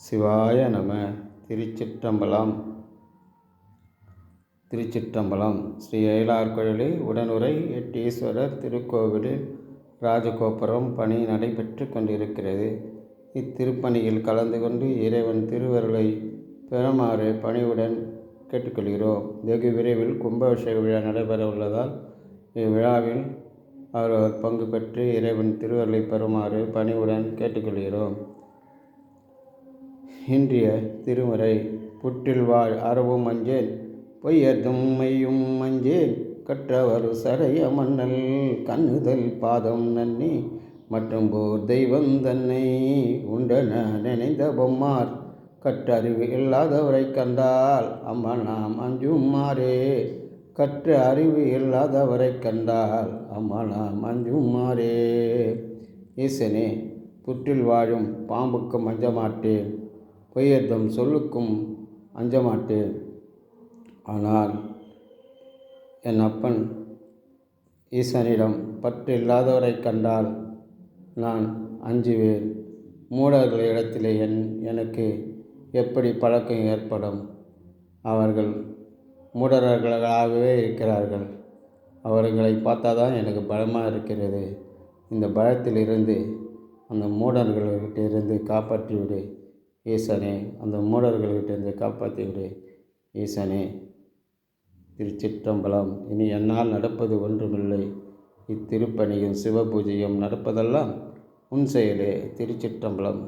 சிவாய நம. திருச்சிற்றம்பலம். திருச்சிற்றம்பலம். ஸ்ரீ அயலார்கோயிலை உடனுறை எட்டீஸ்வரர் திருக்கோவிலில் ராஜகோபுரம் பணி நடைபெற்று கொண்டிருக்கிறது. இத்திருப்பணியில் கலந்து கொண்டு இறைவன் திருவருளை பெறுமாறு பணிவுடன் கேட்டுக்கொள்கிறோம். வெகு விரைவில் கும்பாபிஷேக விழா நடைபெற உள்ளதால் இவ்விழாவில் அவரவர் பங்கு பெற்று இறைவன் திருவருளை பெறுமாறு பணிவுடன் கேட்டுக்கொள்கிறோம். இன்றைய திருமுறை. புற்றில் வாழ் அறவும் மஞ்சேன், பொய்யர்தும் மையும் மஞ்சேன், கற்றவர் சடைய மன்னல் கண்ணுதல் பாதம் நன்னி மற்றும் போர் தெய்வம் தன்னை உண்டன நினைந்த பொம்மார் கற்றறிவு இல்லாதவரை கண்டால் அம்மா நாம் அஞ்சுமாறே. கற்ற அறிவு இல்லாதவரை கண்டால் அம்மா நாம் அஞ்சுமாறே. ஈசனே, புற்றில் வாழும் பாம்புக்கும் அஞ்சமாட்டேன், பொய்யர்தம் சொல்லுக்கும் அஞ்சமாட்டேன். ஆனால் என் அப்பன் ஈசனிடம் பற்று இல்லாதவரை கண்டால் நான் அஞ்சுவேன். மூடர்களிடத்திலே எனக்கு எப்படி பழக்கம் ஏற்படும்? அவர்கள் மூடர்களாகவே இருக்கிறார்கள். அவர்களை பார்த்தா தான் எனக்கு பயமாக இருக்கிறது. இந்த பயத்திலிருந்து அந்த மூடர்களிலிருந்து காப்பாற்றிவிடு ஈசனே. அந்த மூடர்களிலிருந்து காப்பாற்றிவிடு ஈசனே. திருச்சிற்றம்பலம். இனி என்னால் நடப்பது ஒன்றுமில்லை. இத்திருப்பணியும் சிவபூஜையும் நடப்பதெல்லாம் உன் செயலே. திருச்சிற்றம்பலம்.